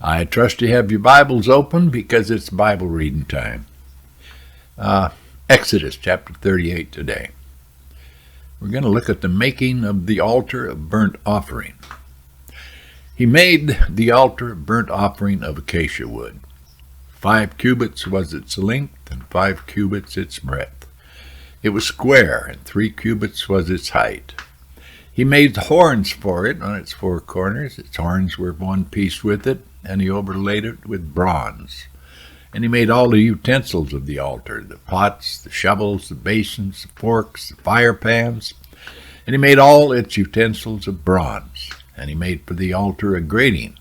I trust you have your Bibles open because it's Bible reading time. Exodus chapter 38 today. We're going to look at the making of the altar of burnt offering. He made the altar of burnt offering of acacia wood. 5 cubits was its length, and 5 cubits its breadth. It was square, and 3 cubits was its height. He made horns for it on its 4 corners. Its horns were of one piece with it, and he overlaid it with bronze. And he made all the utensils of the altar, the pots, the shovels, the basins, the forks, the fire pans. And he made all its utensils of bronze. And he made for the altar a grating,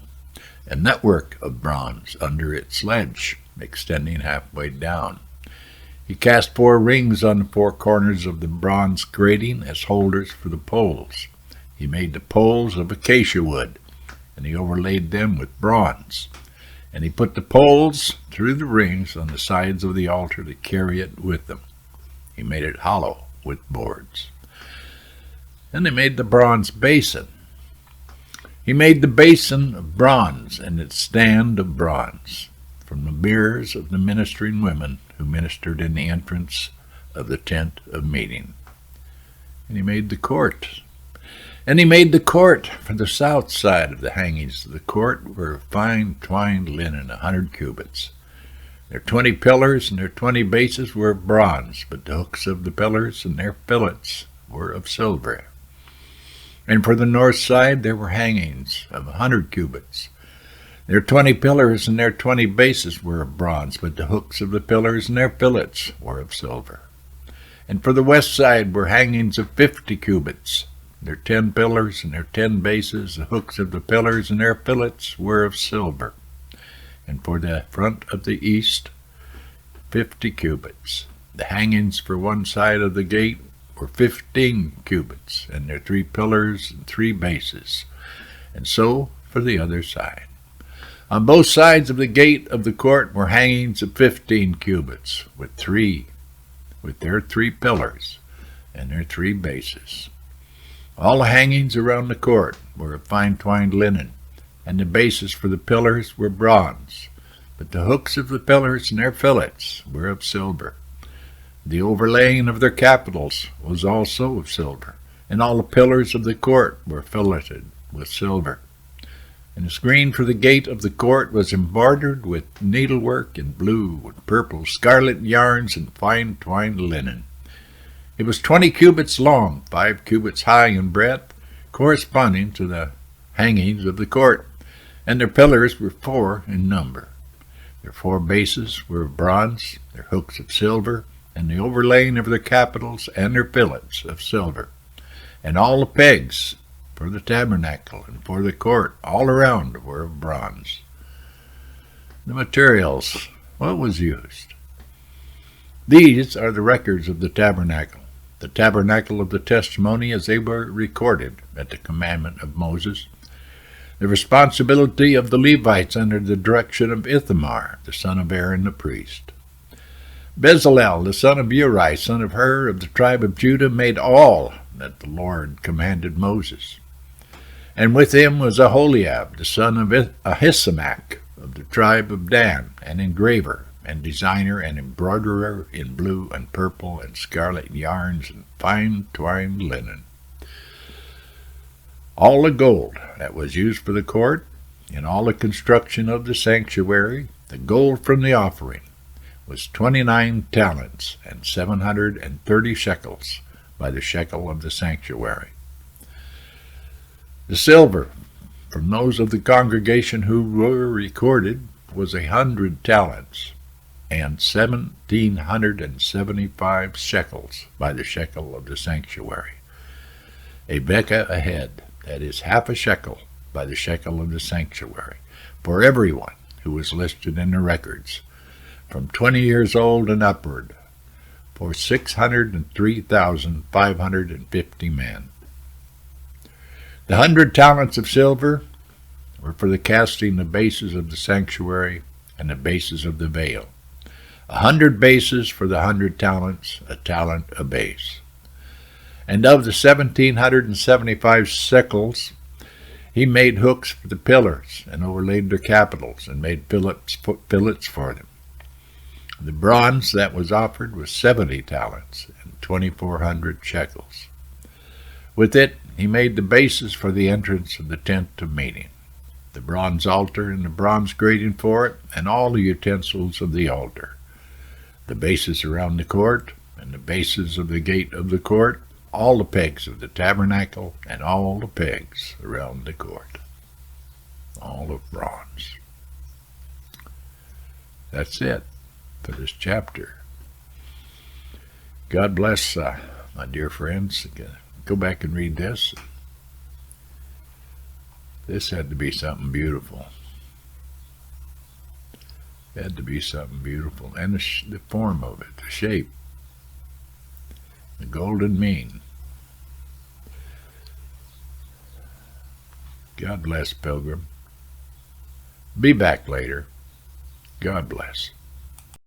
a network of bronze under its ledge, extending halfway down. He cast 4 rings on the 4 corners of the bronze grating as holders for the poles. He made the poles of acacia wood, and he overlaid them with bronze. And he put the poles through the rings on the sides of the altar to carry it with them. He made it hollow with boards. Then they made the bronze basin. He made the basin of bronze and its stand of bronze from the mirrors of the ministering women who ministered in the entrance of the tent of meeting. And he made the court. And he made the court for the south side of the hangings of the court were of fine twined linen, 100 cubits. Their 20 pillars and their 20 bases were of bronze, but the hooks of the pillars and their fillets were of silver. And for the north side there were hangings of 100 cubits. Their 20 pillars and their 20 bases were of bronze, but the hooks of the pillars and their fillets were of silver. And for the west side were hangings of 50 cubits. Their 10 pillars and their 10 bases, the hooks of the pillars and their fillets were of silver. And for the front of the east, 50 cubits. The hangings for one side of the gate were 15 cubits, and their 3 pillars and 3 bases. And so for the other side. On both sides of the gate of the court were hangings of 15 cubits, with their 3 pillars and their 3 bases. All the hangings around the court were of fine twined linen, and the bases for the pillars were bronze, but the hooks of the pillars and their fillets were of silver. The overlaying of their capitals was also of silver, and all the pillars of the court were filleted with silver. And the screen for the gate of the court was embroidered with needlework in blue and purple, scarlet yarns, and fine twined linen. It was 20 cubits long, 5 cubits high in breadth, corresponding to the hangings of the court, and their pillars were 4 in number. Their 4 bases were of bronze, their hooks of silver, and the overlaying of their capitals and their fillets of silver. And all the pegs for the tabernacle and for the court all around were of bronze. The materials, what was used? These are the records of the tabernacle of the testimony as they were recorded at the commandment of Moses. The responsibility of the Levites under the direction of Ithamar, the son of Aaron the priest. Bezalel, the son of Uri, son of Hur, of the tribe of Judah, made all that the Lord commanded Moses. And with him was Aholiab, the son of Ahisamach, of the tribe of Dan, an engraver, and designer, and embroiderer in blue and purple and scarlet yarns and fine twined linen. All the gold that was used for the court, in all the construction of the sanctuary, the gold from the offering, was 29 talents and 730 shekels by the shekel of the sanctuary. The silver from those of the congregation who were recorded was 100 talents and 1,775 shekels by the shekel of the sanctuary. A bekah a head, that is half a shekel, by the shekel of the sanctuary, for everyone who was listed in the records, from 20 years old and upward, for 603,550 men. The 100 talents of silver were for the casting the bases of the sanctuary and the bases of the veil. 100 bases for the 100 talents, a talent a base. And of the 1,775 shekels, He made hooks for the pillars and overlaid their capitals and made fillets for them. The bronze that was offered was 70 talents and 2,400 shekels. With it, he made the bases for the entrance of the tent of meeting, the bronze altar and the bronze grating for it, and all the utensils of the altar, the bases around the court, and the bases of the gate of the court, all the pegs of the tabernacle, and all the pegs around the court. All of bronze. That's it for this chapter. God bless, my dear friends. Go back and read this. This had to be something beautiful. It had to be something beautiful. And the form of it, the shape. The golden mean. God bless, Pilgrim. Be back later. God bless.